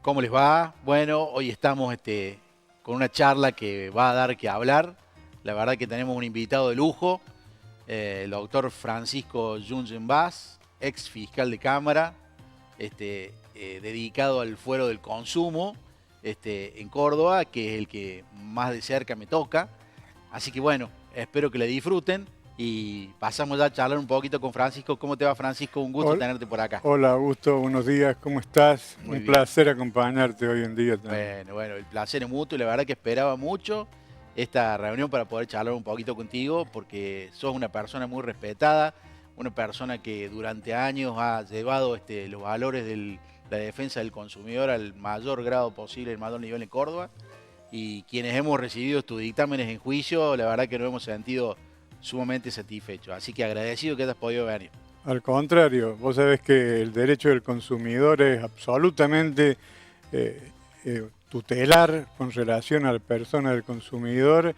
¿Cómo les va? Bueno, hoy estamos con una charla que va a dar que hablar. La verdad que tenemos un invitado de lujo, el doctor Francisco Jungen Vaz, ex fiscal de Cámara, dedicado al fuero del consumo en Córdoba, que es el que más de cerca me toca. Así que bueno, espero que le disfruten y pasamos ya a charlar un poquito con Francisco. ¿Cómo te va, Francisco? Un gusto Hola, tenerte por acá. hola Augusto, buenos días, ¿cómo estás? Muy Un bien. placer acompañarte hoy en día también. Bueno, el placer es mutuo y la verdad que esperaba mucho esta reunión para poder charlar un poquito contigo porque sos una persona muy respetada, una persona que durante años ha llevado los valores de la defensa del consumidor al mayor grado posible, al mayor nivel en Córdoba, y quienes hemos recibido tus dictámenes en juicio, la verdad que nos hemos sentido sumamente satisfechos. Así que agradecido que hayas podido venir. Al contrario, vos sabés que el derecho del consumidor es absolutamente tutelar con relación a la persona del consumidor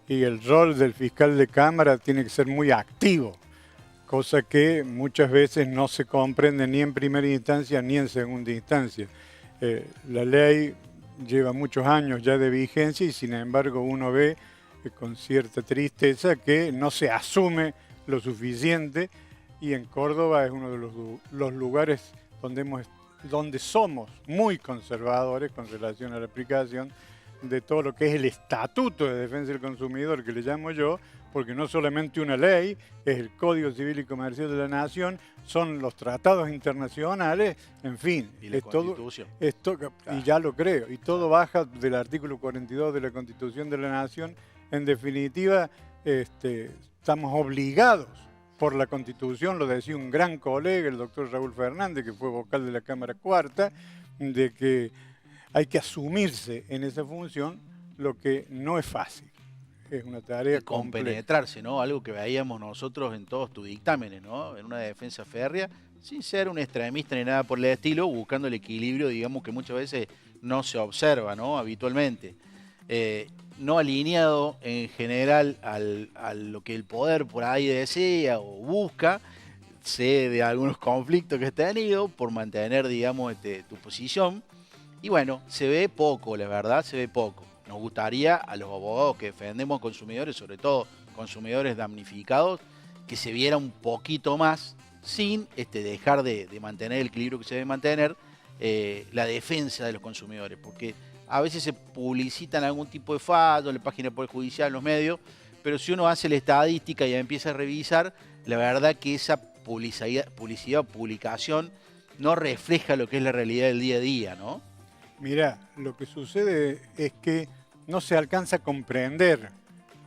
y el rol del fiscal de Cámara tiene que ser muy activo, cosa que muchas veces no se comprende ni en primera instancia ni en segunda instancia. La ley lleva muchos años ya de vigencia y sin embargo uno ve con cierta tristeza que no se asume lo suficiente y en Córdoba es uno de los lugares donde somos muy conservadores con relación a la aplicación de todo lo que es el Estatuto de Defensa del Consumidor, que le llamo yo, porque no solamente una ley, es el Código Civil y Comercial de la Nación, son los tratados internacionales, en fin, Y la es todo, Constitución. claro. Y Claro, ya lo creo, y todo claro. baja del artículo 42 de la Constitución de la Nación. En definitiva, estamos obligados por la Constitución, lo decía un gran colega, el doctor Raúl Fernández, que fue vocal de la Cámara Cuarta, de que hay que asumirse en esa función, lo que no es fácil. Es una tarea Y compleja. compenetrarse, ¿no? Algo que veíamos nosotros en todos tus dictámenes, ¿no? En una defensa férrea, sin ser un extremista ni nada por el estilo, buscando el equilibrio, digamos, que muchas veces no se observa, ¿no? Habitualmente. No alineado en general a lo que el poder por ahí desea o busca. Sé de algunos conflictos que has tenido por mantener, digamos, tu posición. Y bueno, se ve poco, la verdad, se ve poco. Nos gustaría a los abogados que defendemos consumidores, sobre todo consumidores damnificados, que se viera un poquito más sin dejar de mantener el equilibrio que se debe mantener, la defensa de los consumidores, porque a veces se publicitan algún tipo de fallo en la página del Poder Judicial, en los medios, pero si uno hace la estadística y empieza a revisar, la verdad que esa publicidad o publicación no refleja lo que es la realidad del día a día, ¿no? Mira, lo que sucede es que no se alcanza a comprender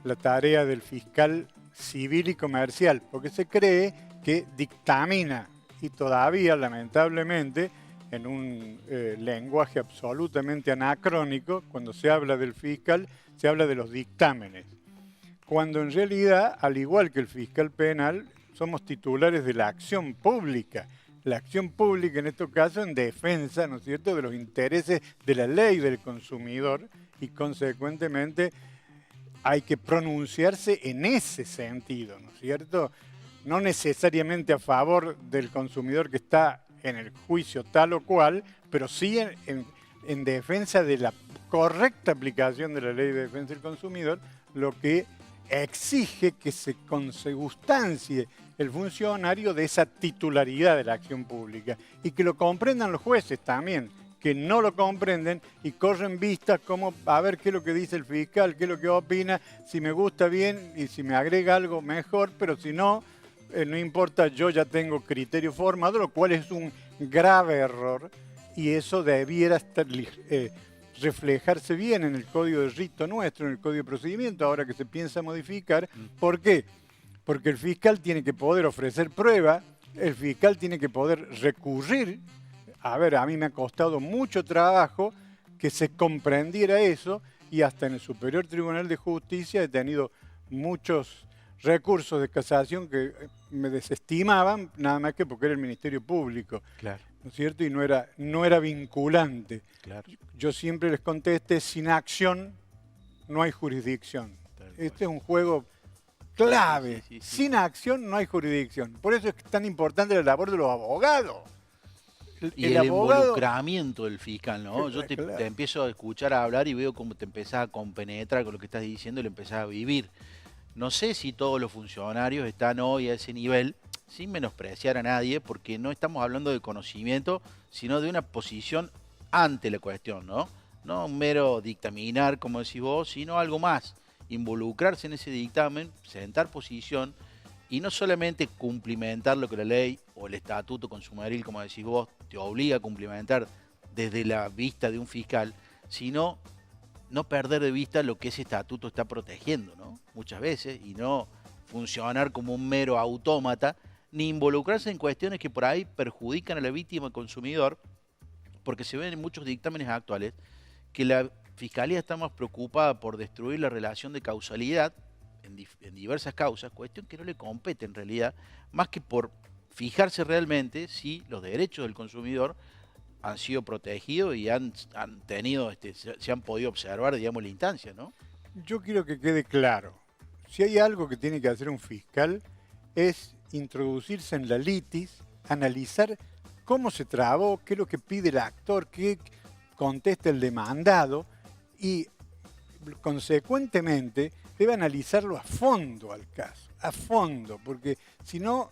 la tarea del fiscal civil y comercial, porque se cree que dictamina y todavía, lamentablemente, en un lenguaje absolutamente anacrónico, cuando se habla del fiscal, se habla de los dictámenes. Cuando en realidad, al igual que el fiscal penal, somos titulares de la acción pública. La acción pública, en este caso, en defensa, ¿no es cierto?, de los intereses de la ley del consumidor y, consecuentemente, hay que pronunciarse en ese sentido, ¿no es cierto? No necesariamente a favor del consumidor que está en el juicio tal o cual, pero sí en defensa de la correcta aplicación de la ley de defensa del consumidor, lo que exige que se consegustancie el funcionario de esa titularidad de la acción pública y que lo comprendan los jueces también, que no lo comprenden y corren vistas como a ver qué es lo que dice el fiscal, qué es lo que opina, si me gusta bien y si me agrega algo mejor, pero si no, no importa, yo ya tengo criterio formado, lo cual es un grave error y eso debiera estar reflejarse bien en el código de rito nuestro, en el código de procedimiento, ahora que se piensa modificar. ¿Por qué? Porque el fiscal tiene que poder ofrecer prueba, el fiscal tiene que poder recurrir. A ver, a mí me ha costado mucho trabajo que se comprendiera eso y hasta en el Superior Tribunal de Justicia he tenido muchos recursos de casación que me desestimaban, nada más que porque era el Ministerio Público, Claro, ¿no es cierto? Y no era vinculante. claro. Yo siempre les contesté, sin acción no hay jurisdicción. Tal cual. Este es un juego Sí, clave. sí, sí. Sin acción no hay jurisdicción. Por eso es tan importante la labor de los abogados. Y el el abogado... involucramiento del fiscal, ¿no? Yo te Claro. empiezo a escuchar a hablar y veo cómo te empezás a compenetrar con lo que estás diciendo y lo empezás a vivir. No sé si todos los funcionarios están hoy a ese nivel, sin menospreciar a nadie, porque no estamos hablando de conocimiento, sino de una posición ante la cuestión, ¿no? No un mero dictaminar, como decís vos, sino algo más. Involucrarse en ese dictamen, sentar posición y no solamente cumplimentar lo que la ley o el estatuto consumeril, como decís vos, te obliga a cumplimentar desde la vista de un fiscal, sino no perder de vista lo que ese estatuto está protegiendo, ¿no? Muchas veces, y no funcionar como un mero autómata, ni involucrarse en cuestiones que por ahí perjudican a la víctima consumidor, porque se ven en muchos dictámenes actuales que la Fiscalía está más preocupada por destruir la relación de causalidad en diversas causas, cuestión que no le compete en realidad, más que por fijarse realmente si los derechos del consumidor han sido protegidos y han tenido, se han podido observar, digamos, la instancia, ¿no? Yo quiero que quede claro, si hay algo que tiene que hacer un fiscal es introducirse en la litis, analizar cómo se trabó, qué es lo que pide el actor, qué contesta el demandado y consecuentemente debe analizarlo a fondo al caso, a fondo, porque si no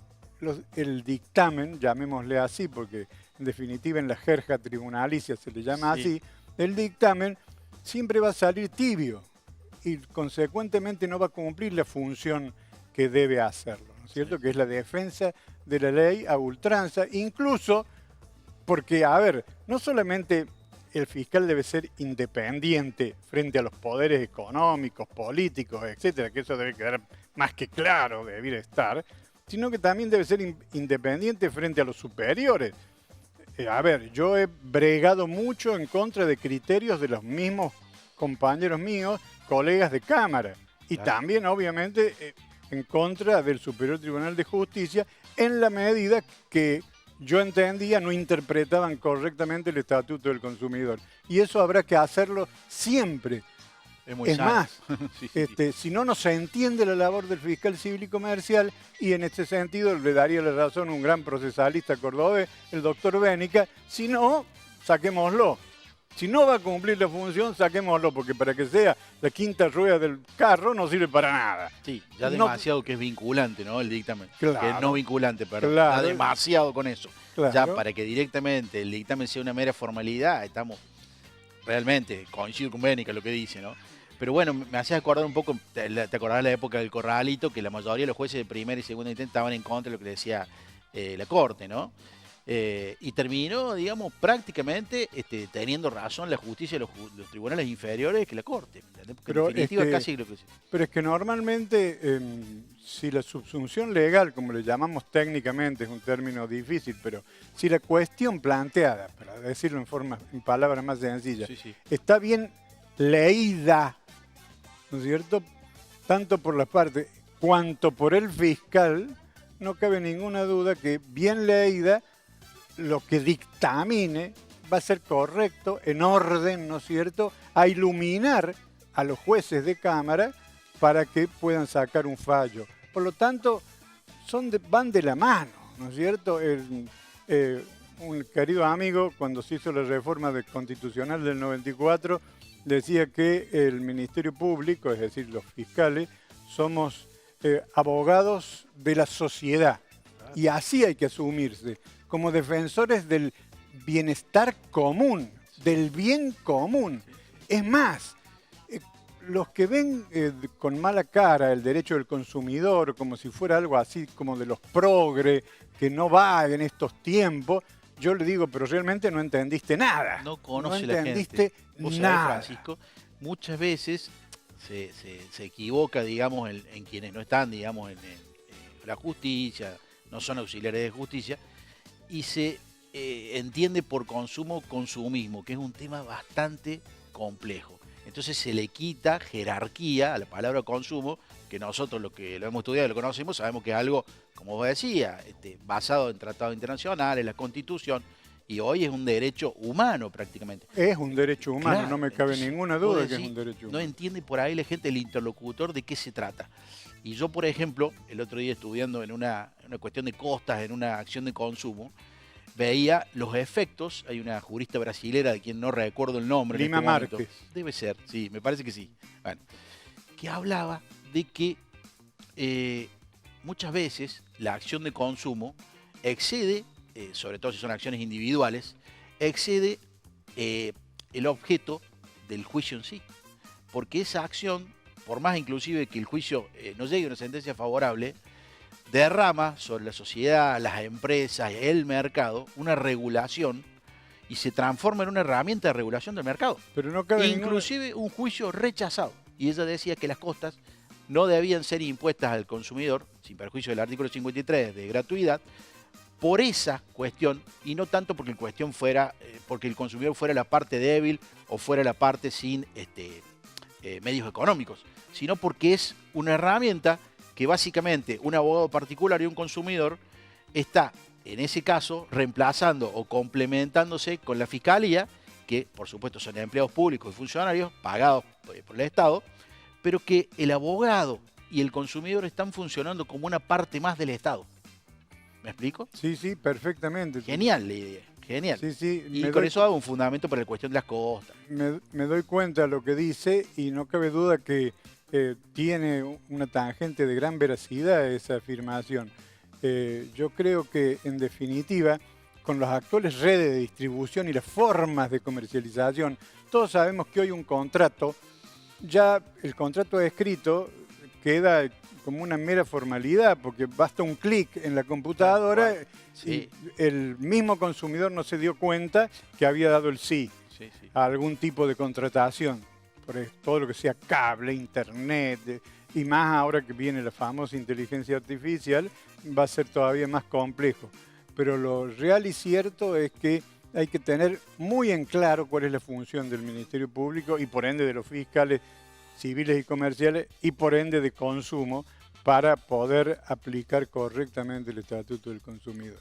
el dictamen, llamémosle así, porque en definitiva en la jerga tribunalicia se le llama Sí. así, el dictamen siempre va a salir tibio y consecuentemente no va a cumplir la función que debe hacerlo, ¿no es cierto? Sí. Que es la defensa de la ley a ultranza, incluso porque, a ver, no solamente el fiscal debe ser independiente frente a los poderes económicos, políticos, etcétera, que eso debe quedar más que claro, debiera estar, sino que también debe ser independiente frente a los superiores. A ver, yo he bregado mucho en contra de criterios de los mismos compañeros míos, colegas de Cámara, y Claro. también, obviamente, en contra del Superior Tribunal de Justicia, en la medida que yo entendía no interpretaban correctamente el Estatuto del Consumidor. Y eso habrá que hacerlo siempre. Es muy Es sano. más, Sí, sí, sí. si no, no se entiende la labor del fiscal civil y comercial, y en este sentido le daría la razón a un gran procesalista cordobés, el doctor Bénica. Si no, saquémoslo. Si no va a cumplir la función, saquémoslo, porque para que sea la quinta rueda del carro no sirve para nada. Sí, ya No- demasiado que es vinculante, ¿no? El dictamen. Claro. Que es no vinculante, perdón. Claro. Ya demasiado con eso. Claro. Ya para que directamente el dictamen sea una mera formalidad, estamos realmente, coincido con Bénica lo que dice, ¿no? Pero bueno, me hacías acordar un poco, te acordás de la época del corralito, que la mayoría de los jueces de primera y segunda instancia estaban en contra de lo que decía la Corte, ¿no? Y terminó, digamos, prácticamente teniendo razón la justicia de los tribunales inferiores que la Corte, ¿entendés? Porque Pero en definitiva casi lo que... Pero es que normalmente, si la subsunción legal, como le llamamos técnicamente, es un término difícil, pero si la cuestión planteada, para decirlo en palabras más sencillas, Sí, sí. está bien leída, ¿no es cierto? Tanto por la parte cuanto por el fiscal, no cabe ninguna duda que bien leída, lo que dictamine va a ser correcto, en orden, ¿no es cierto?, a iluminar a los jueces de Cámara para que puedan sacar un fallo. Por lo tanto, van de la mano, ¿no es cierto? Un querido amigo, cuando se hizo la reforma constitucional del 94, decía que el Ministerio Público, es decir, los fiscales, somos abogados de la sociedad. Y así hay que asumirse, como defensores del bienestar común, del bien común. Es más, los que ven con mala cara el derecho del consumidor, como si fuera algo así como de los progres, que no va en estos tiempos, yo le digo, pero realmente no entendiste nada. No conoce no la entendiste gente. Vos sabés, nada. Francisco, muchas veces se equivoca, digamos, en quienes no están, digamos, en la justicia, no son auxiliares de justicia, y se entiende por consumismo, que es un tema bastante complejo. Entonces se le quita jerarquía a la palabra consumo, que nosotros lo que lo hemos estudiado y lo conocemos, sabemos que es algo, como vos decías, basado en tratados internacionales, la Constitución, y hoy es un derecho humano prácticamente. Es un derecho humano, Claro, no me cabe entonces, ninguna vos duda que decís, es un derecho humano. no entiende por ahí la gente, el interlocutor, de qué se trata. Y yo, por ejemplo, el otro día estudiando en una cuestión de costas, en una acción de consumo, veía los efectos. Hay una jurista brasilera de quien no recuerdo el nombre. Lima en este momento. Márquez. Debe ser, sí, me parece que sí. Bueno, que hablaba de que muchas veces la acción de consumo excede, sobre todo si son acciones individuales, excede el objeto del juicio en sí. Porque esa acción, por más inclusive que el juicio no llegue a una sentencia favorable, derrama sobre la sociedad, las empresas, el mercado, una regulación y se transforma en una herramienta de regulación del mercado. Pero no cabe inclusive un juicio rechazado. Y ella decía que las costas no debían ser impuestas al consumidor, sin perjuicio del artículo 53 de gratuidad, por esa cuestión y no tanto porque porque el consumidor fuera la parte débil o fuera la parte sin medios económicos, sino porque es una herramienta que básicamente un abogado particular y un consumidor está, en ese caso, reemplazando o complementándose con la fiscalía, que por supuesto son empleados públicos y funcionarios pagados por el Estado, pero que el abogado y el consumidor están funcionando como una parte más del Estado. ¿Me explico? Sí, sí, perfectamente. Genial la idea, genial. Sí, sí, y con eso hago un fundamento para la cuestión de las costas. Me doy cuenta de lo que dice y no cabe duda que tiene una tangente de gran veracidad esa afirmación. Yo creo que, en definitiva, con las actuales redes de distribución y las formas de comercialización, todos sabemos que hoy un contrato, ya el contrato escrito queda como una mera formalidad, porque basta un clic en la computadora sí. y el mismo consumidor no se dio cuenta que había dado el sí a algún tipo de contratación. Por todo lo que sea cable, internet, y más ahora que viene la famosa inteligencia artificial, va a ser todavía más complejo. Pero lo real y cierto es que hay que tener muy en claro cuál es la función del Ministerio Público y por ende de los fiscales civiles y comerciales y por ende de consumo para poder aplicar correctamente el Estatuto del Consumidor.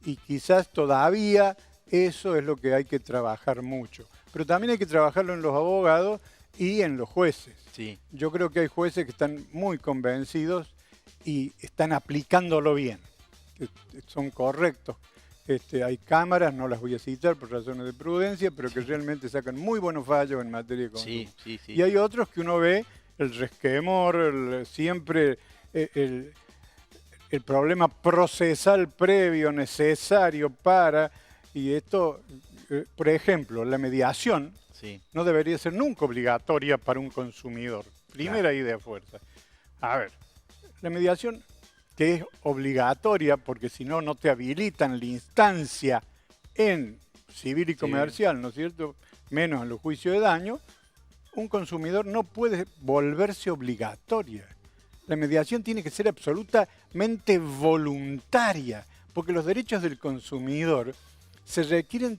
Y quizás todavía eso es lo que hay que trabajar mucho. Pero también hay que trabajarlo en los abogados y en los jueces. Sí. Yo creo que hay jueces que están muy convencidos y están aplicándolo bien, que son correctos. Hay cámaras, no las voy a citar por razones de prudencia, pero que realmente sacan muy buenos fallos en materia de consumo. Sí. Y hay otros que uno ve el resquemor, siempre el problema procesal previo necesario para, y esto, por ejemplo, la mediación no debería ser nunca obligatoria para un consumidor. Primera idea fuerza. A ver, la mediación que es obligatoria, porque si no, no te habilitan la instancia en civil y comercial, ¿no es cierto? Menos en los juicios de daño, un consumidor no puede volverse obligatoria. La mediación tiene que ser absolutamente voluntaria, porque los derechos del consumidor se requieren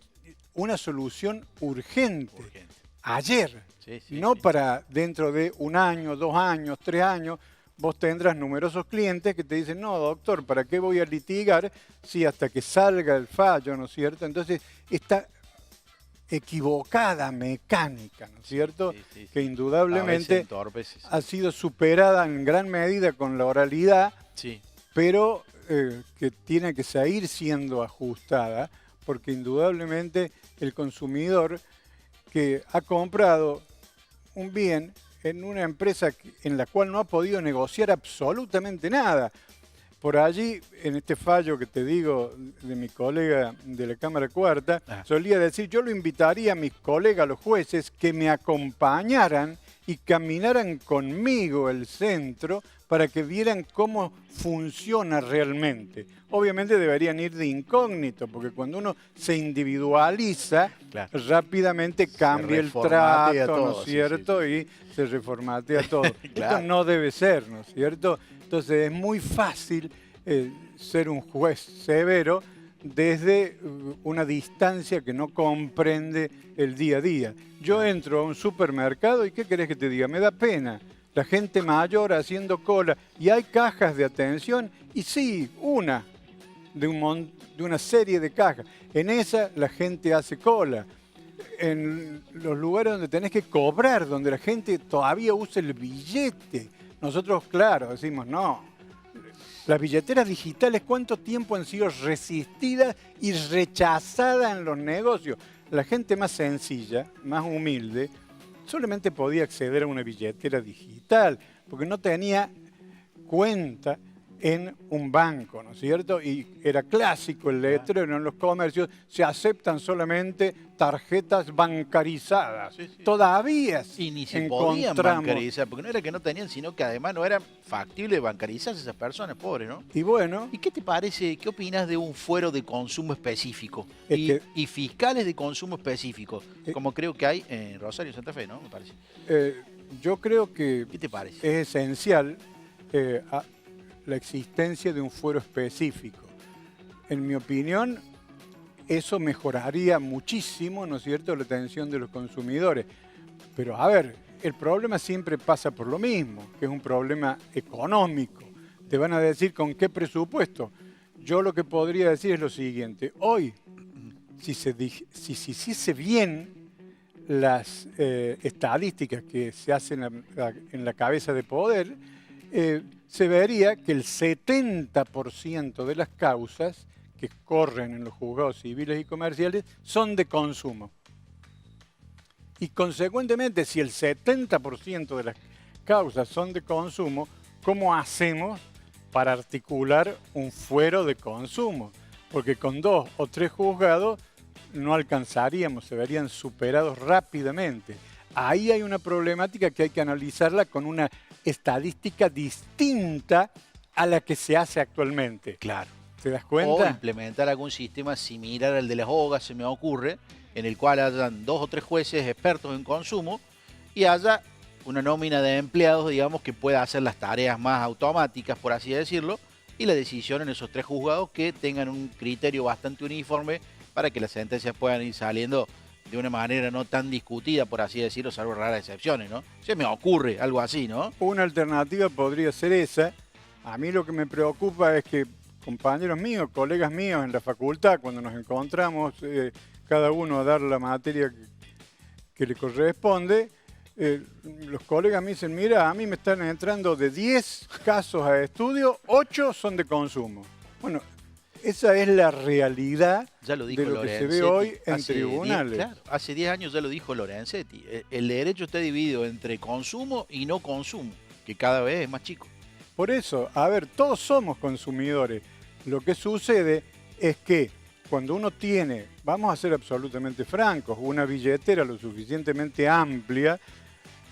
una solución urgente. Ayer, no para dentro de 1 año, 2 años, 3 años. Vos tendrás numerosos clientes que te dicen, no, doctor, ¿para qué voy a litigar si hasta que salga el fallo, ¿no es cierto? Entonces, esta equivocada mecánica, ¿no es cierto? Que indudablemente ha sido superada en gran medida con la oralidad, pero que tiene que seguir siendo ajustada, porque indudablemente el consumidor que ha comprado un bien en una empresa en la cual no ha podido negociar absolutamente nada. Por allí, en este fallo que te digo de mi colega de la Cámara Cuarta, solía decir, yo lo invitaría a mis colegas, los jueces, que me acompañaran y caminaran conmigo el centro para que vieran cómo funciona realmente. Obviamente deberían ir de incógnito, porque cuando uno se individualiza, rápidamente cambia el trato, ¿no es cierto? Y se reformatea todo. Esto no debe ser, ¿no es cierto? Entonces es muy fácil ser un juez severo desde una distancia que no comprende el día a día. Yo entro a un supermercado y ¿qué querés que te diga? Me da pena. La gente mayor haciendo cola y hay cajas de atención y sí, una de una serie de cajas. En esa la gente hace cola. En los lugares donde tenés que cobrar, donde la gente todavía usa el billete, nosotros, claro, decimos no. Las billeteras digitales, ¿cuánto tiempo han sido resistidas y rechazadas en los negocios? La gente más sencilla, más humilde, solamente podía acceder a una billetera digital, porque no tenía cuenta en un banco, ¿no es cierto? Y era clásico el letrero en los comercios, se aceptan solamente tarjetas bancarizadas. Sí, sí. Todavía Y ni se podían encontramos. bancarizar, porque no era que no tenían, sino que además no era factible bancarizarse esas personas, pobres, ¿no? Y bueno, ¿Y qué te parece, qué opinas de un fuero de consumo específico Es y, que- y fiscales de consumo específico, Eh, como creo que hay en Rosario y Santa Fe, ¿no? Me parece. yo creo que ¿Qué te parece? es esencial la existencia de un fuero específico. En mi opinión, eso mejoraría muchísimo, ¿no es cierto?, la atención de los consumidores. Pero a ver, el problema siempre pasa por lo mismo, que es un problema económico. Te van a decir con qué presupuesto. Yo lo que podría decir es lo siguiente. Hoy, si se hiciese bien las estadísticas que se hacen en la cabeza de poder, se vería que el 70% de las causas que corren en los juzgados civiles y comerciales son de consumo. Y consecuentemente, si el 70% de las causas son de consumo, ¿cómo hacemos para articular un fuero de consumo? Porque con 2 o 3 juzgados no alcanzaríamos, se verían superados rápidamente. Ahí hay una problemática que hay que analizarla con una estadística distinta a la que se hace actualmente. Claro. ¿Te das O cuenta? implementar algún sistema similar al de las OGA, se me ocurre, en el cual hayan 2 o 3 jueces expertos en consumo y haya una nómina de empleados, digamos, que pueda hacer las tareas más automáticas, por así decirlo, y la decisión en esos 3 juzgados que tengan un criterio bastante uniforme para que las sentencias puedan ir saliendo de una manera no tan discutida, por así decirlo, salvo raras excepciones, ¿no? Se me ocurre algo así, ¿no? Una alternativa podría ser esa. A mí lo que me preocupa es que compañeros míos, colegas míos en la facultad, cuando nos encontramos cada uno a dar la materia que le corresponde, los colegas me dicen, mira, a mí me están entrando de 10 casos a estudio, 8 son de consumo. Bueno, esa es la realidad Ya lo dijo de lo que se Lorenzetti ve hoy en hace tribunales. claro, hace 10 años ya lo dijo Lorenzetti. El derecho está dividido entre consumo y no consumo, que cada vez es más chico. Por eso, a ver, todos somos consumidores. Lo que sucede es que cuando uno tiene, vamos a ser absolutamente francos, una billetera lo suficientemente amplia,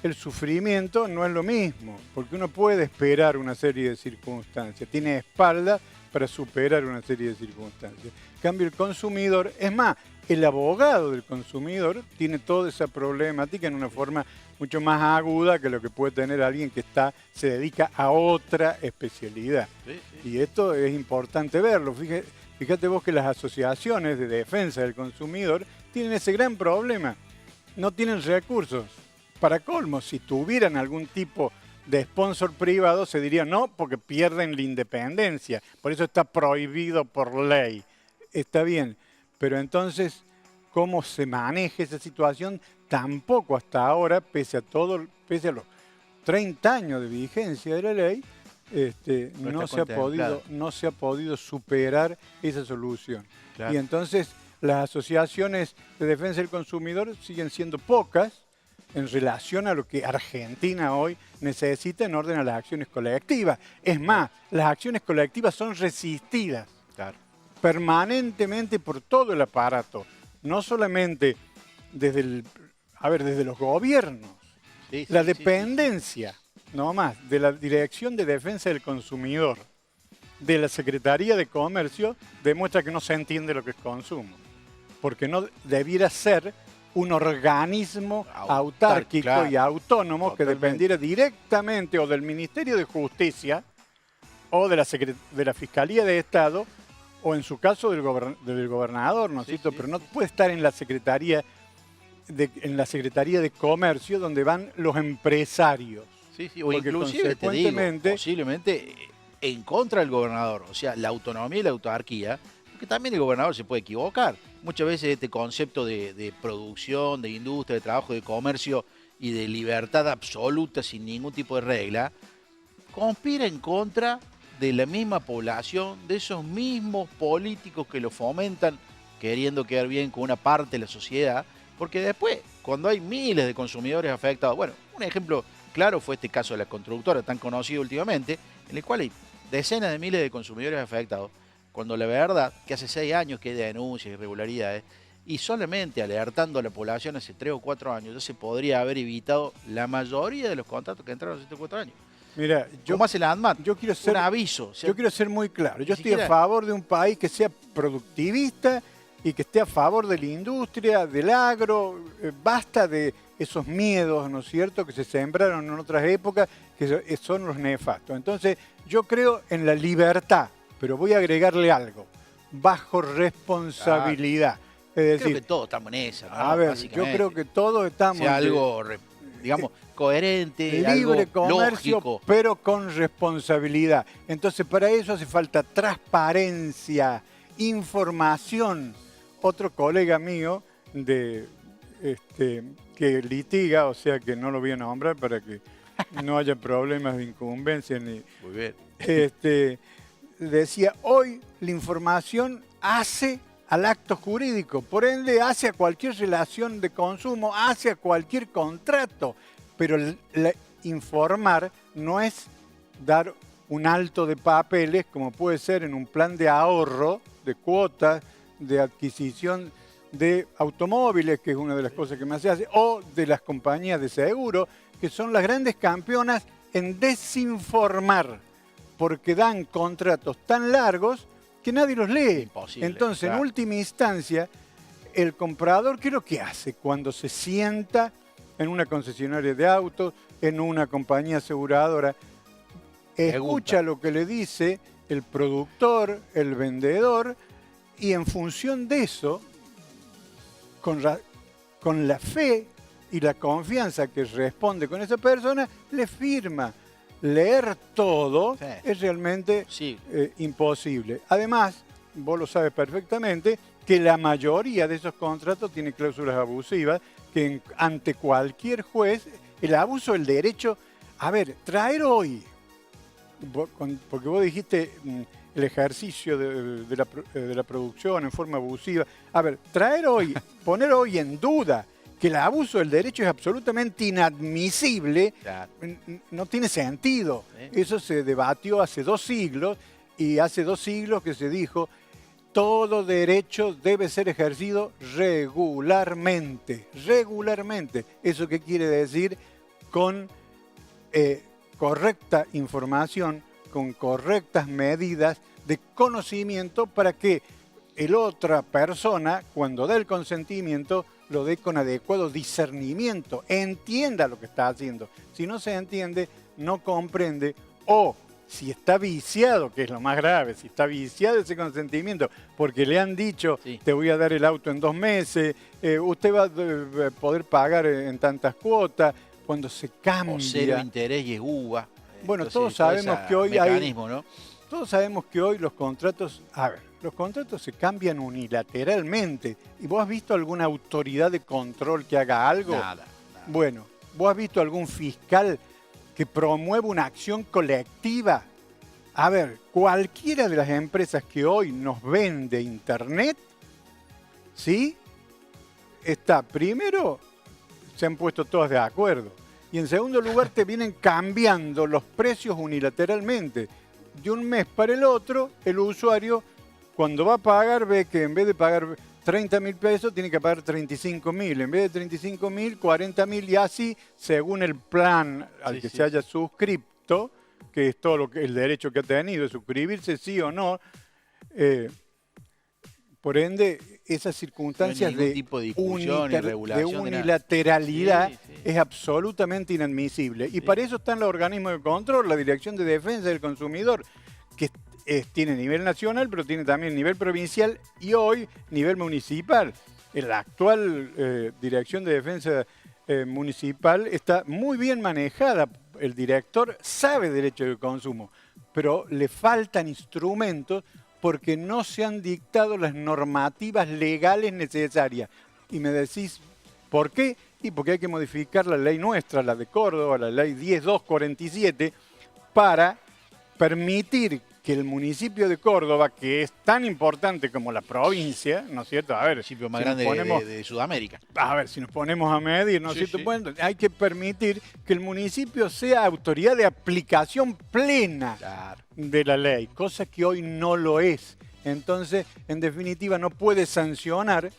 el sufrimiento no es lo mismo, porque uno puede esperar una serie de circunstancias, tiene espalda para superar una serie de circunstancias. En cambio, el consumidor, es más, el abogado del consumidor tiene toda esa problemática en una forma mucho más aguda que lo que puede tener alguien que se dedica a otra especialidad. Sí, sí. Y esto es importante verlo. Fíjate vos que las asociaciones de defensa del consumidor tienen ese gran problema. No tienen recursos. Para colmo, si tuvieran algún tipo de sponsor privado, se diría no, porque pierden la independencia. Por eso está prohibido por ley. Está bien, pero entonces, ¿cómo se maneja esa situación? Tampoco hasta ahora, pese a los 30 años de vigencia de la ley, No está contemplado. no se ha podido superar esa solución. Claro. Y entonces las asociaciones de defensa del consumidor siguen siendo pocas en relación a lo que Argentina hoy necesita en orden a las acciones colectivas. Es más, las acciones colectivas son resistidas Claro. permanentemente por todo el aparato, no solamente desde los gobiernos. Sí, sí, La sí, dependencia, no más, de la Dirección de Defensa del Consumidor, de la Secretaría de Comercio, demuestra que no se entiende lo que es consumo. Porque no debiera ser un organismo autárquico claro. y autónomo que Totalmente. dependiera directamente o del Ministerio de Justicia o de la Fiscalía de Estado o en su caso del gobernador, ¿no es Sí, cierto? sí, Pero no puede estar en la Secretaría de Comercio donde van los empresarios. Sí, sí, o Porque inclusive, te digo, consecuentemente- posiblemente en contra del gobernador, o sea, la autonomía y la autarquía, porque también el gobernador se puede equivocar. Muchas veces este concepto de producción, de industria, de trabajo, de comercio y de libertad absoluta sin ningún tipo de regla, conspira en contra de la misma población, de esos mismos políticos que lo fomentan, queriendo quedar bien con una parte de la sociedad, porque después, cuando hay miles de consumidores afectados, bueno, un ejemplo claro fue este caso de la constructora, tan conocido últimamente, en el cual hay decenas de miles de consumidores afectados, cuando la verdad que hace 6 años que hay denuncias, irregularidades, y solamente alertando a la población hace 3 o 4 años, ya se podría haber evitado la mayoría de los contratos que entraron hace 3 o 4 años. Mira, ¿Cómo hace la ANMAT? Yo quiero ser, un aviso. O sea, yo quiero ser muy claro. Yo estoy siquiera... a favor de un país que sea productivista y que esté a favor de la industria, del agro. Basta de esos miedos, ¿no es cierto?, que se sembraron en otras épocas, que son los nefastos. Entonces, yo creo en la libertad, pero voy a agregarle algo. Bajo responsabilidad. Es decir, creo que todos estamos en esa, ¿no? A ver, yo creo que todos estamos... sea algo, digamos, coherente, libre algo comercio, lógico, pero con responsabilidad. Entonces, para eso hace falta transparencia, información. Otro colega mío que litiga, o sea que no lo voy a nombrar para que no haya problemas de incumbencia ni... Muy bien. Decía, hoy la información hace al acto jurídico, por ende hace a cualquier relación de consumo, hace a cualquier contrato, pero informar no es dar un alto de papeles como puede ser en un plan de ahorro, de cuotas, de adquisición de automóviles, que es una de las cosas que más se hace, o de las compañías de seguro, que son las grandes campeonas en desinformar, porque dan contratos tan largos que nadie los lee. Imposible. Entonces, claro. En última instancia, el comprador, ¿qué es lo que hace cuando se sienta en una concesionaria de autos, en una compañía aseguradora? Escucha lo que le dice el productor, el vendedor, y en función de eso, con la fe y la confianza que responde con esa persona, le firma. Leer todo es realmente imposible. Además, vos lo sabes perfectamente, que la mayoría de esos contratos tiene cláusulas abusivas, que ante cualquier juez, el abuso del derecho... A ver, traer hoy, porque vos dijiste el ejercicio de la producción en forma abusiva. A ver, traer hoy, poner hoy en duda que el abuso del derecho es absolutamente inadmisible, claro, no tiene sentido. Eso se debatió hace 2 siglos y hace 2 siglos que se dijo todo derecho debe ser ejercido regularmente. Regularmente. ¿Eso qué quiere decir? Con correcta información, con correctas medidas de conocimiento para que el otra persona, cuando dé el consentimiento, lo dé con adecuado discernimiento, entienda lo que está haciendo. Si no se entiende, no comprende, o si está viciado, que es lo más grave, si está viciado ese consentimiento, porque le han dicho, te voy a dar el auto en 2 meses, usted va a poder pagar en tantas cuotas, cuando se cambia... O 0 interés y es uva. Bueno, entonces, todos sabemos que hoy ¿no? Todos sabemos que hoy los contratos... A ver, los contratos se cambian unilateralmente. ¿Y vos has visto alguna autoridad de control que haga algo? Nada. Bueno, ¿vos has visto algún fiscal que promueva una acción colectiva? A ver, cualquiera de las empresas que hoy nos vende Internet, ¿sí? Está, primero, se han puesto todas de acuerdo. Y en segundo lugar, te vienen cambiando los precios unilateralmente. De un mes para el otro, el usuario, cuando va a pagar, ve que en vez de pagar 30.000 pesos, tiene que pagar 35.000. En vez de 35.000, 40.000 y así, según el plan al que se haya suscripto, que es todo el derecho que ha tenido de suscribirse, sí o no. Por ende, esas circunstancias no hay tipo de discusión y regulación de unilateralidad es absolutamente inadmisible. Y para eso están los organismos de control, la Dirección de Defensa del Consumidor, que tiene nivel nacional, pero tiene también nivel provincial y hoy nivel municipal. La actual Dirección de Defensa municipal está muy bien manejada. El director sabe derecho de consumo, pero le faltan instrumentos porque no se han dictado las normativas legales necesarias. Y me decís, ¿por qué? Y porque hay que modificar la ley nuestra, la de Córdoba, la ley 10.247, para permitir que el municipio de Córdoba, que es tan importante como la provincia, ¿no es cierto? A ver, El municipio más si nos grande ponemos- de Sudamérica. A ver, si nos ponemos a medir, ¿no es Sí, cierto? sí. Bueno, hay que permitir que el municipio sea autoridad de aplicación plena Claro. de la ley, cosa que hoy no lo es. Entonces, en definitiva, no puede sancionar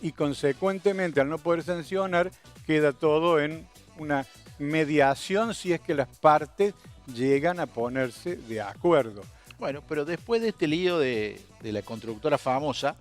y consecuentemente, al no poder sancionar, queda todo en una mediación si es que las partes llegan a ponerse de acuerdo. Bueno, pero después de este lío de la constructora famosa,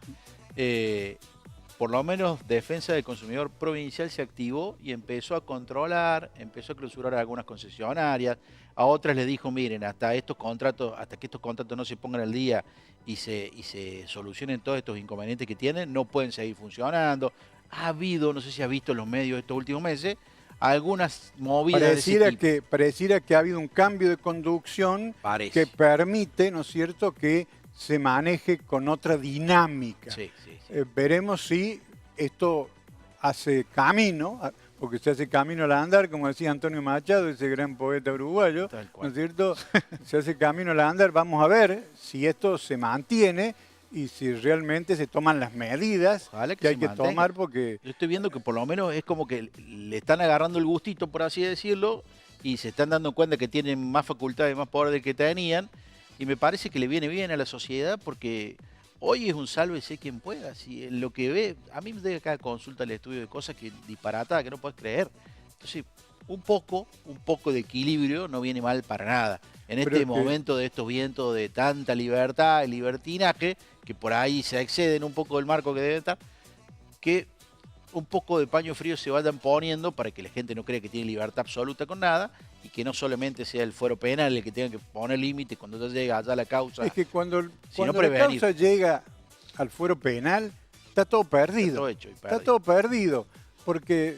por lo menos Defensa del Consumidor Provincial se activó y empezó a controlar, empezó a clausurar algunas concesionarias, a otras les dijo, miren, hasta que estos contratos no se pongan al día y se solucionen todos estos inconvenientes que tienen, no pueden seguir funcionando. Ha habido, no sé si has visto en los medios estos últimos meses, algunas movidas de ese tipo. Pareciera que ha habido un cambio de conducción Parece. que permite, ¿no es cierto?, que se maneje con otra dinámica. Sí, sí, sí. Veremos si esto hace camino, porque se hace camino al andar, como decía Antonio Machado, ese gran poeta uruguayo, Tal ¿no cual. es cierto? Se hace camino al andar, vamos a ver si esto se mantiene y si realmente se toman las medidas Ojalá que hay se que mantenga. tomar, porque Yo estoy viendo que por lo menos es como que le están agarrando el gustito, por así decirlo, y se están dando cuenta que tienen más facultades, más poder del que tenían, y me parece que le viene bien a la sociedad porque hoy es un sálvese quien pueda. Si en lo que ve, a mí me llega cada consulta el estudio de cosas que disparatadas que no puedes creer. Entonces, un poco de equilibrio no viene mal para nada. En Pero este es que- momento de estos vientos de tanta libertad y libertinaje, que por ahí se exceden un poco del marco que debe estar, que un poco de paño frío se vayan poniendo para que la gente no crea que tiene libertad absoluta con nada y que no solamente sea el fuero penal el que tenga que poner límite cuando ya llega allá la causa. es que cuando no la prevenir. causa llega al fuero penal, está todo perdido. Está todo hecho y Está perdido. todo perdido, porque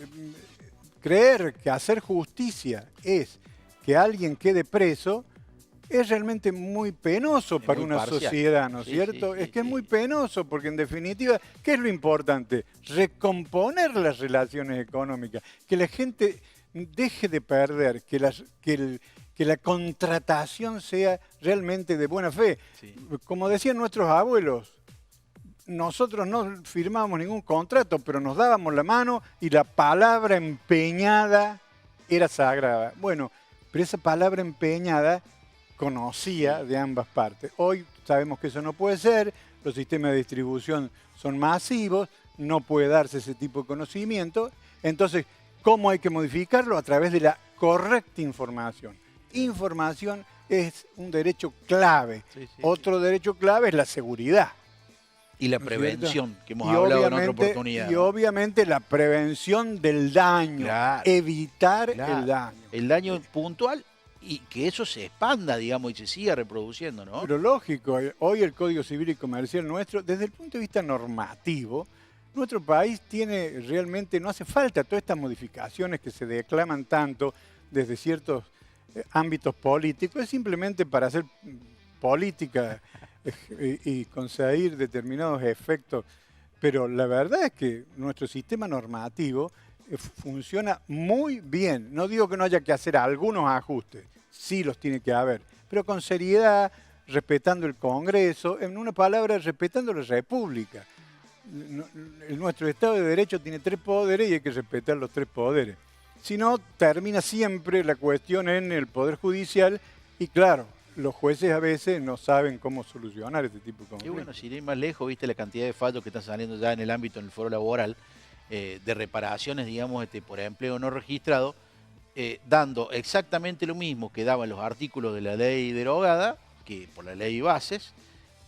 creer que hacer justicia es que alguien quede preso es realmente muy penoso Es para muy una parcial. sociedad, ¿no es Sí, cierto? sí, Es que es sí. muy penoso, porque en definitiva, ¿qué es lo importante? Recomponer las relaciones económicas, que la gente deje de perder, que la contratación sea realmente de buena fe. Sí. Como decían nuestros abuelos, nosotros no firmábamos ningún contrato, pero nos dábamos la mano y la palabra empeñada era sagrada. Bueno, pero esa palabra empeñada conocía de ambas partes. Hoy sabemos que eso no puede ser, los sistemas de distribución son masivos, no puede darse ese tipo de conocimiento. Entonces, ¿cómo hay que modificarlo? A través de la correcta información. Información es un derecho clave. Sí, sí, Otro derecho clave es la seguridad. Y la ¿no es cierto? prevención, que hemos Y hablado en otra obviamente- oportunidad. Y ¿no? obviamente la prevención del daño, Claro, evitar claro. el daño. El daño puntual y que eso se expanda, digamos, y se siga reproduciendo, ¿no? Pero lógico, hoy el Código Civil y Comercial nuestro, desde el punto de vista normativo, nuestro país tiene realmente, no hace falta todas estas modificaciones que se declaman tanto desde ciertos ámbitos políticos, es simplemente para hacer política y conseguir determinados efectos. Pero la verdad es que nuestro sistema normativo funciona muy bien. No digo que no haya que hacer algunos ajustes, sí los tiene que haber, pero con seriedad, respetando el Congreso, en una palabra, respetando la República. Nuestro Estado de Derecho tiene 3 poderes y hay que respetar los 3 poderes. Si no, termina siempre la cuestión en el Poder Judicial y claro, los jueces a veces no saben cómo solucionar este tipo de Y conflictos. bueno, si ir más lejos, viste la cantidad de fallos que están saliendo ya en el ámbito, en el foro laboral, de reparaciones, digamos, por empleo no registrado, dando exactamente lo mismo que daban los artículos de la ley derogada, que por la ley bases,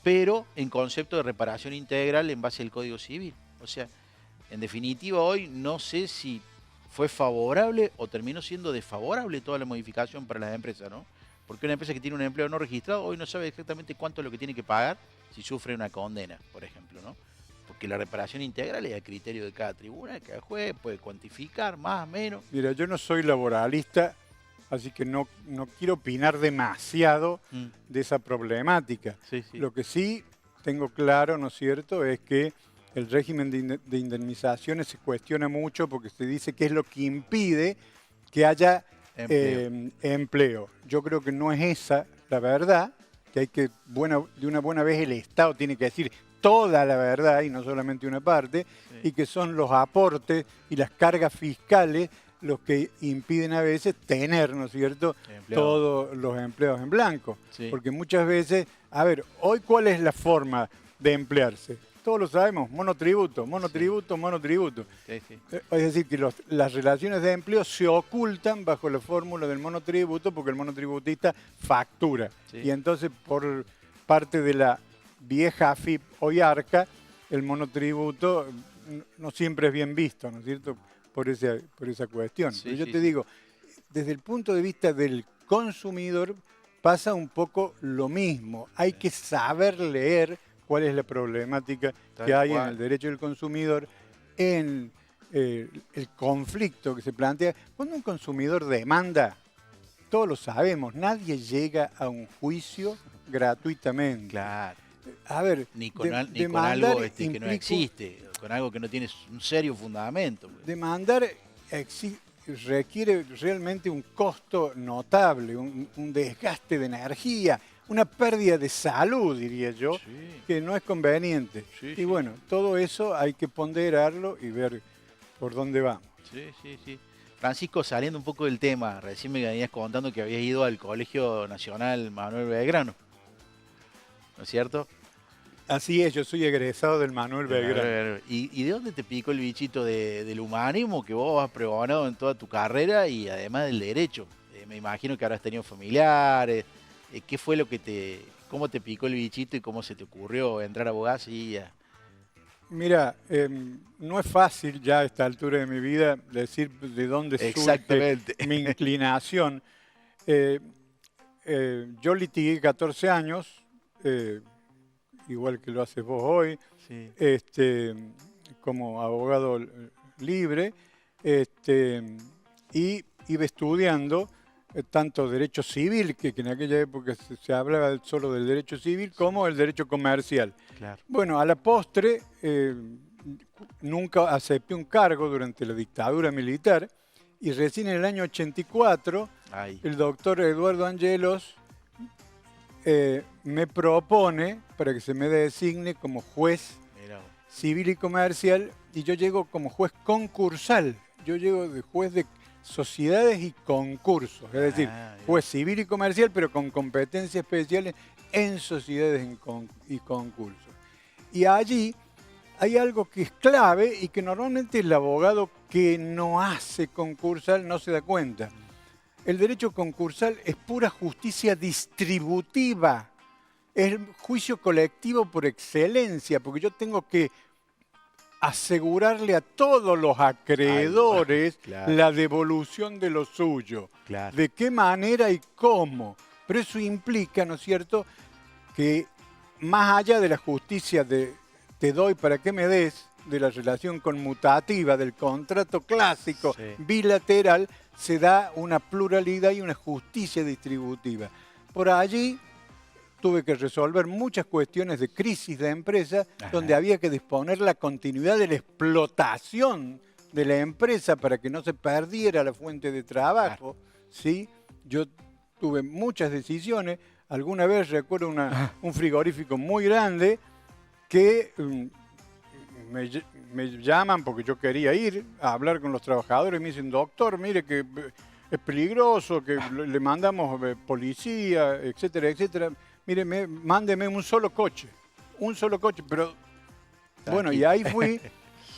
pero en concepto de reparación integral en base al Código Civil. O sea, en definitiva hoy no sé si fue favorable o terminó siendo desfavorable toda la modificación para las empresas, ¿no? Porque una empresa que tiene un empleo no registrado hoy no sabe exactamente cuánto es lo que tiene que pagar si sufre una condena, por ejemplo, ¿no? Porque la reparación integral es a criterio de cada tribunal, cada juez, puede cuantificar más, menos. Mira, yo no soy laboralista, así que no quiero opinar demasiado de esa problemática. Sí, sí. Lo que sí tengo claro, ¿no es cierto?, es que el régimen de indemnizaciones se cuestiona mucho porque se dice que es lo que impide que haya Empleo. empleo. Yo creo que no es esa la verdad, que hay que, de una buena vez el Estado tiene que decir toda la verdad y no solamente una parte, Sí. y que son los aportes y las cargas fiscales los que impiden a veces tener, ¿no es cierto?, Empleado. todos los empleos en blanco. Sí. Porque muchas veces, a ver, hoy ¿cuál es la forma de emplearse? Todos lo sabemos, monotributo, monotributo, monotributo. Sí, sí. Es decir, que las relaciones de empleo se ocultan bajo la fórmula del monotributo porque el monotributista factura. Sí. Y entonces, por parte de la vieja AFIP, hoy ARCA, el monotributo no siempre es bien visto, ¿no es cierto?, por esa cuestión. Sí, Pero yo sí, te sí. digo, desde el punto de vista del consumidor pasa un poco lo mismo. Hay que saber leer cuál es la problemática Tal que hay en cual. el derecho del consumidor, en el conflicto que se plantea. Cuando un consumidor demanda, todos lo sabemos, nadie llega a un juicio gratuitamente. Claro. A ver, Ni con, ni con demandar algo que no implica- existe, con algo que no tiene un serio fundamento. Pues. Demandar requiere realmente un costo notable, un desgaste de energía, una pérdida de salud, diría yo, Sí. que no es conveniente. Sí, Y sí. bueno, todo eso hay que ponderarlo y ver por dónde vamos. Sí, sí, sí. Francisco, saliendo un poco del tema, recién me venías contando que habías ido al Colegio Nacional Manuel Belgrano, ¿no es cierto? Así es, yo soy egresado del Manuel Belgrano. ¿Y de dónde te picó el bichito del humanismo que vos has pregonado en toda tu carrera y además del derecho? Me imagino que habrás tenido familiares. ¿Qué fue lo que cómo te picó el bichito y cómo se te ocurrió entrar a abogacía? Mira, no es fácil ya a esta altura de mi vida decir de dónde surge Exactamente. mi inclinación. Yo litigué 14 años, igual que lo haces vos hoy, Sí. como abogado libre, y iba estudiando tanto derecho civil, que en aquella época se hablaba solo del derecho civil, como el derecho comercial. Claro. Bueno, a la postre, nunca acepté un cargo durante la dictadura militar y recién en el año 84 Ay, el doctor Eduardo Angelos me propone para que se me designe como juez mira vos. civil y comercial y yo llego como juez concursal. Yo llego de juez de sociedades y concursos, es decir, Ah, juez civil y comercial, pero con competencias especiales en sociedades y concursos. Y allí hay algo que es clave y que normalmente el abogado que no hace concursal no se da cuenta. El derecho concursal es pura justicia distributiva, es el juicio colectivo por excelencia, porque yo tengo que asegurarle a todos los acreedores claro. la devolución de lo suyo. Claro. ¿De qué manera y cómo? Pero eso implica, ¿no es cierto?, que más allá de la justicia de te doy para que me des, de la relación conmutativa, del contrato clásico Sí. bilateral, se da una pluralidad y una justicia distributiva. Por allí tuve que resolver muchas cuestiones de crisis de empresa, Ajá. donde había que disponer la continuidad de la explotación de la empresa para que no se perdiera la fuente de trabajo. ¿Sí? Yo tuve muchas decisiones. Alguna vez recuerdo un frigorífico muy grande que me llaman porque yo quería ir a hablar con los trabajadores y me dicen, doctor, mire que es peligroso, que le mandamos policía, etcétera, etcétera. Mire, mándeme un solo coche, pero bueno, y ahí fui,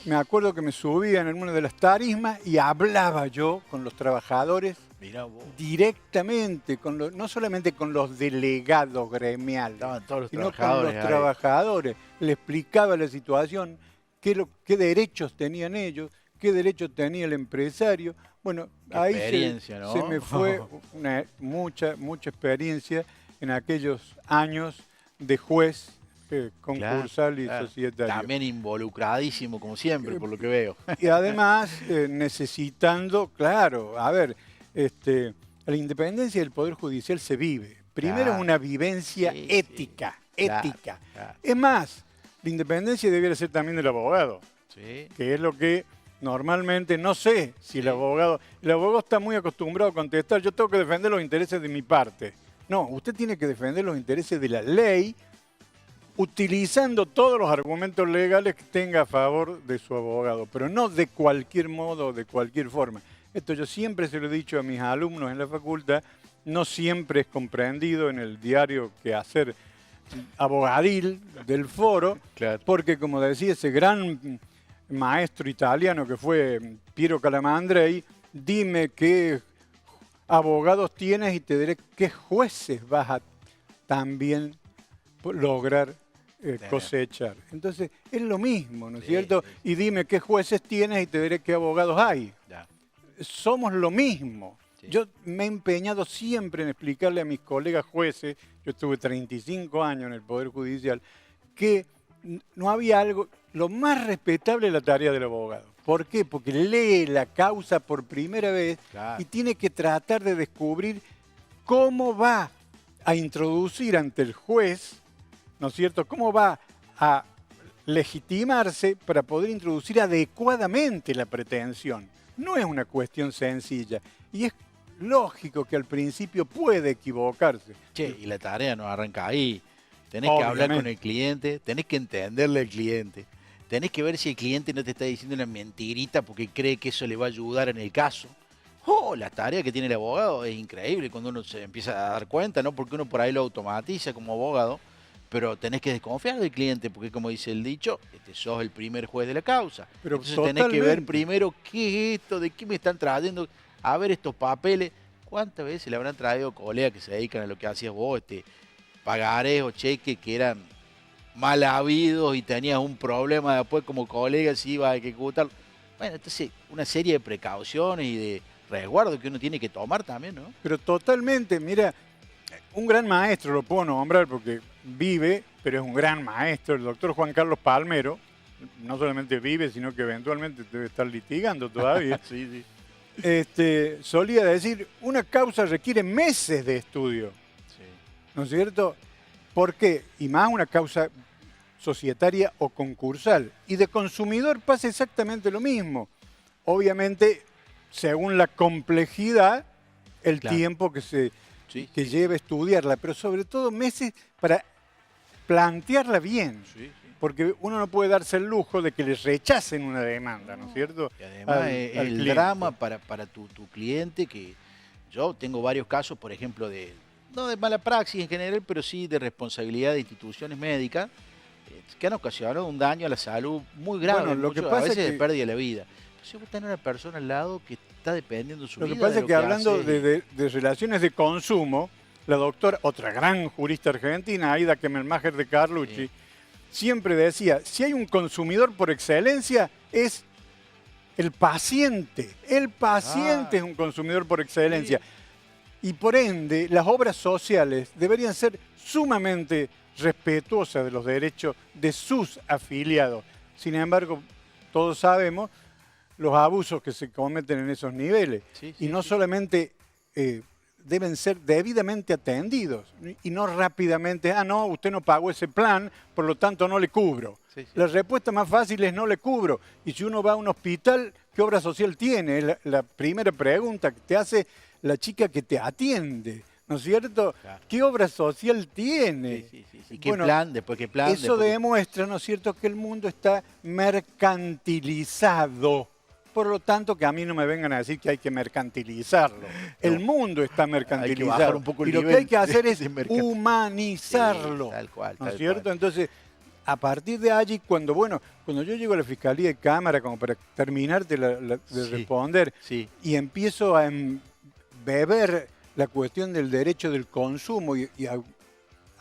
me acuerdo que me subían en una de las tarismas y hablaba yo con los trabajadores Mirá vos. directamente, no solamente con los delegados gremiales, Estaban todos los sino con trabajadores. los ahí. trabajadores. Le explicaba la situación, qué derechos tenían ellos, qué derechos tenía el empresario. Bueno, Qué ahí experiencia, ¿no? se me fue mucha experiencia en aquellos años de juez concursal y Claro. societario. También involucradísimo, como siempre, por lo que veo. Y además necesitando, claro, a ver, la independencia del Poder Judicial se vive. Primero Claro. es una vivencia Sí, ética, sí. Claro, ética. claro. Es más, la independencia debiera ser también del abogado, Sí. que es lo que normalmente no sé si el abogado está muy acostumbrado a contestar, yo tengo que defender los intereses de mi parte. No, usted tiene que defender los intereses de la ley utilizando todos los argumentos legales que tenga a favor de su abogado, pero no de cualquier modo, de cualquier forma. Esto yo siempre se lo he dicho a mis alumnos en la facultad, no siempre es comprendido en el diario Quehacer abogadil del foro, Claro. porque como decía ese gran maestro italiano que fue Piero Calamandrei, dime qué abogados tienes y te diré qué jueces vas a también lograr cosechar. Entonces, es lo mismo, ¿no es cierto? Sí. Y dime qué jueces tienes y te diré qué abogados hay. Ya. Somos lo mismo. Sí. Yo me he empeñado siempre en explicarle a mis colegas jueces, yo estuve 35 años en el Poder Judicial, que no había algo, lo más respetable es la tarea del abogado. ¿Por qué? Porque lee la causa por primera vez Claro. y tiene que tratar de descubrir cómo va a introducir ante el juez, ¿no es cierto?, cómo va a legitimarse para poder introducir adecuadamente la pretensión. No es una cuestión sencilla y es lógico que al principio puede equivocarse. Che, y la tarea no arranca ahí. Tenés que hablar con el cliente, tenés que entenderle al cliente, tenés que ver si el cliente no te está diciendo una mentirita porque cree que eso le va a ayudar en el caso. Oh, la tarea que tiene el abogado es increíble cuando uno se empieza a dar cuenta, ¿no? Porque uno por ahí lo automatiza como abogado, pero tenés que desconfiar del cliente porque, como dice el dicho, sos el primer juez de la causa. Pero entonces tenés que ver primero qué es esto, de qué me están trayendo, a ver estos papeles. ¿Cuántas veces le habrán traído colegas que se dedican a lo que hacías vos, pagarés o cheques que eran mal habidos y tenías un problema después como colega si ibas a ejecutarlo? Bueno, entonces una serie de precauciones y de resguardo que uno tiene que tomar también, ¿no? Pero totalmente, mira, un gran maestro, lo puedo nombrar porque vive, pero es un gran maestro, el doctor Juan Carlos Palmero, no solamente vive, sino que eventualmente debe estar litigando todavía. Sí. Solía decir, una causa requiere meses de estudio, Sí. ¿no es cierto? ¿Por qué? Y más una causa societaria o concursal. Y de consumidor pasa exactamente lo mismo. Obviamente, según la complejidad, el tiempo que lleva estudiarla, pero sobre todo meses para plantearla bien. Sí. Porque uno no puede darse el lujo de que le rechacen una demanda, ¿no es cierto? Y además el drama para tu cliente, que yo tengo varios casos, por ejemplo, no de mala praxis en general, pero sí de responsabilidad de instituciones médicas, que han ocasionado un daño a la salud muy grave, Bueno, lo que pasa a veces es que de pérdida de la vida. Entonces vos tenés una persona al lado que está dependiendo de su vida. Lo que pasa es que hablando de relaciones de consumo, la doctora, otra gran jurista argentina, Aida Kemmelmacher de Carlucci, siempre decía, si hay un consumidor por excelencia, es el paciente. El paciente es un consumidor por excelencia. Y por ende, las obras sociales deberían ser sumamente respetuosas de los derechos de sus afiliados. Sin embargo, todos sabemos los abusos que se cometen en esos niveles. Y no solamente deben ser debidamente atendidos y no rápidamente, no, usted no pagó ese plan, por lo tanto no le cubro. La respuesta más fácil es no le cubro. Y si uno va a un hospital, ¿qué obra social tiene? Es la primera pregunta que te hace la chica que te atiende, ¿no es cierto? Claro. ¿Qué obra social tiene? ¿Qué plan? Después qué plan. Eso demuestra, ¿no es cierto?, que el mundo está mercantilizado. Por lo tanto, que a mí no me vengan a decir que hay que mercantilizarlo. El mundo está mercantilizado. Hay que bajar un poco el nivel. Y lo que hay que hacer es humanizarlo. Tal cual. ¿No es cierto? Entonces, a partir de allí, cuando yo llego a la Fiscalía de Cámara, como para terminarte de responder, y empiezo a beber la cuestión del derecho del consumo y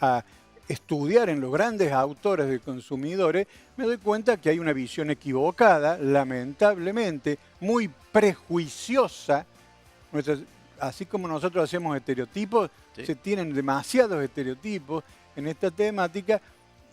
a estudiar en los grandes autores de consumidores, me doy cuenta que hay una visión equivocada, lamentablemente, muy prejuiciosa. Así como nosotros hacemos estereotipos, se tienen demasiados estereotipos en esta temática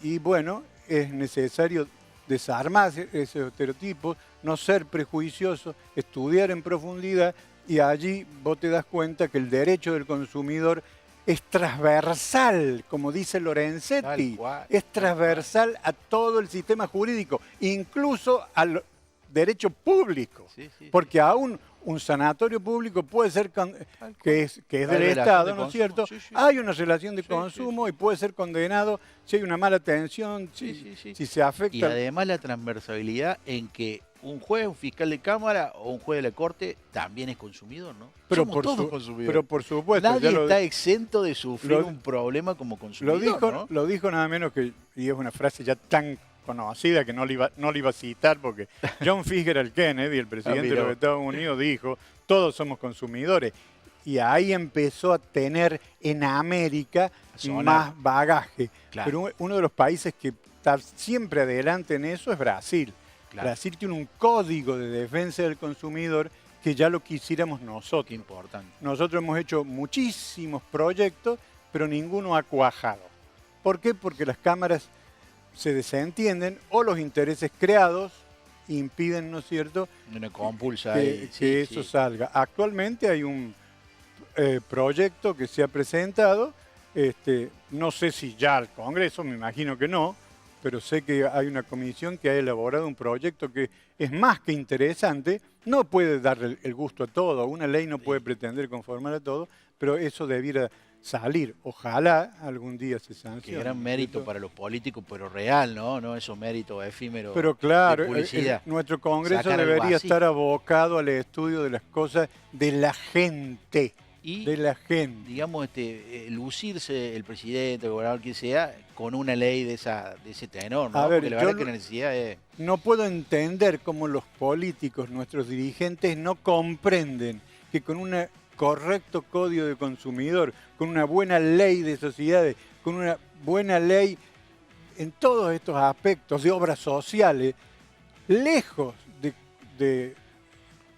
y bueno, es necesario desarmar esos estereotipos, no ser prejuicioso, estudiar en profundidad y allí vos te das cuenta que el derecho del consumidor es transversal, como dice Lorenzetti, es transversal a todo el sistema jurídico, incluso al derecho público, porque aún un sanatorio público puede ser que es del relación Estado, de ¿no es consumo, cierto? sí, sí. Hay una relación de Sí, consumo y puede ser condenado si hay una mala atención, si se Y afecta. además la transversalidad en que un juez, un fiscal de cámara o un juez de la corte también es consumidor, ¿no? Pero Somos todos consumidores. pero por supuesto, Nadie está exento de sufrir lo- un problema como consumidor, ¿no? lo dijo nada menos que, y es una frase ya tan conocida que no le iba a citar, porque John Fitzgerald Kennedy, el presidente de mirá los vos. Estados Unidos, dijo, todos somos consumidores. Y ahí empezó a tener en América Sonar. más bagaje. Claro. Pero uno de los países que está siempre adelante en eso es Brasil. Claro. Brasil tiene un código de defensa del consumidor que ya lo quisiéramos nosotros. Qué importante. Nosotros hemos hecho muchísimos proyectos, pero ninguno ha cuajado. ¿Por qué? Porque las cámaras se desentienden o los intereses creados impiden, ¿no es cierto?, Una compulsa que, ahí. que eso salga. Actualmente hay un proyecto que se ha presentado, no sé si ya al Congreso, me imagino que no, pero sé que hay una comisión que ha elaborado un proyecto que es más que interesante. No puede darle el gusto a todo, una ley no puede pretender conformar a todo, pero eso debiera salir. Ojalá algún día se sancione. Qué gran mérito ¿cierto? para los políticos, pero real, ¿no? No esos méritos efímeros Pero claro, de publicidad. nuestro Congreso Sacar algo debería así. estar abocado al estudio de las cosas de la gente. Y, De la gente. digamos, lucirse el presidente, el gobernador, quien sea, con una ley de ese tenor, ¿no? A ver, Porque la yo verdad que la necesidad es... No puedo entender cómo los políticos, nuestros dirigentes, no comprenden que con un correcto código de consumidor, con una buena ley de sociedades, con una buena ley en todos estos aspectos de obras sociales, lejos de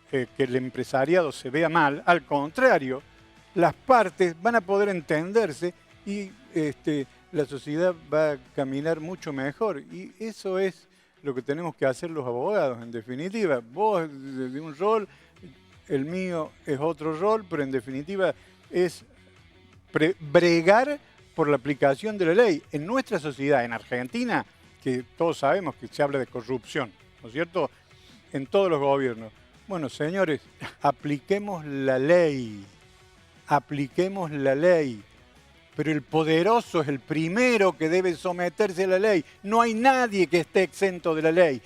que el empresariado se vea mal, al contrario, las partes van a poder entenderse y la sociedad va a caminar mucho mejor. Y eso es lo que tenemos que hacer los abogados, en definitiva. Vos de un rol, el mío es otro rol, pero en definitiva es bregar por la aplicación de la ley. En nuestra sociedad, en Argentina, que todos sabemos que se habla de corrupción, ¿no es cierto?, en todos los gobiernos. Bueno, señores, apliquemos la ley. Apliquemos la ley. Pero el poderoso es el primero que debe someterse a la ley. No hay nadie que esté exento de la ley.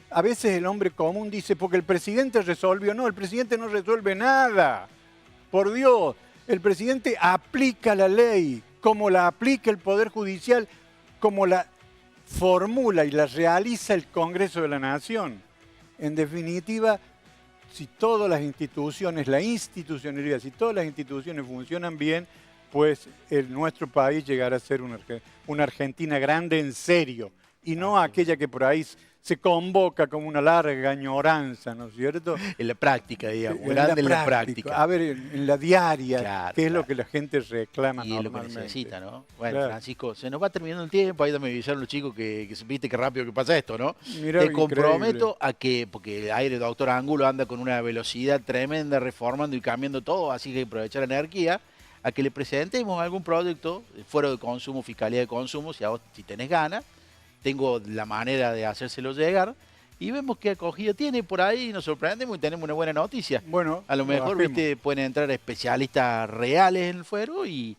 A veces el hombre común dice, porque el presidente resolvió. No, el presidente no resuelve nada. Por Dios, el presidente aplica la ley, como la aplica el Poder Judicial, como la formula y la realiza el Congreso de la Nación. En definitiva, si todas las instituciones, la institucionalidad, si todas las instituciones funcionan bien, pues nuestro país llegará a ser una Argentina grande en serio, y no aquella que por ahí se convoca como una larga añoranza, ¿no es cierto? En la práctica, digamos, En grande en la práctica. A ver, en la diaria, Claro, que es lo claro. que la gente reclama Y es lo que normalmente. necesita, ¿no? Bueno, Claro. Francisco, se nos va terminando el tiempo, ahí me avisaron los chicos que viste qué rápido que pasa esto, ¿no? Mirá, Te comprometo increíble. a que, porque el aire doctor Ángulo anda con una velocidad tremenda, reformando y cambiando todo, así que hay que aprovechar la energía, a que le presentemos algún proyecto, fuero de consumo, fiscalía de consumo, si tenés ganas, tengo la manera de hacérselo llegar, y vemos qué acogida tiene por ahí, y nos sorprendemos y tenemos una buena noticia. Bueno, A lo mejor, hacemos. viste, pueden entrar especialistas reales en el fuero y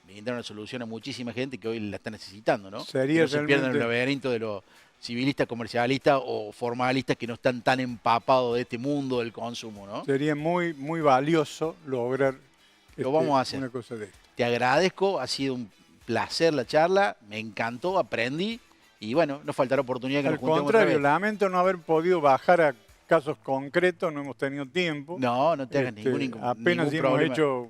brindar una solución a muchísima gente que hoy la está necesitando, ¿no? Sería Que no se pierdan en el realmente- laberinto de los civilistas, comercialistas o formalistas que no están tan empapados de este mundo del consumo, ¿no? Sería muy, muy valioso lograr Lo vamos a hacer. una cosa de esto. Te agradezco, ha sido un placer la charla, me encantó, aprendí y bueno, no faltará oportunidad que Al nos juntemos otra contrario, vez. lamento no haber podido bajar a casos concretos, no hemos tenido tiempo. No, no te hagas Apenas ningún hemos problema. hecho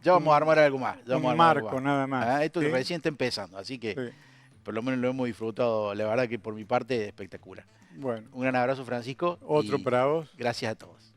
Ya vamos a armar algo más. Ya vamos a un armar algo marco nada más. Ah, esto ¿sí? recién está empezando, así que Sí. por lo menos lo hemos disfrutado, la verdad que por mi parte espectacular. Bueno, Un gran abrazo, Francisco. otro y para vos. Gracias a todos.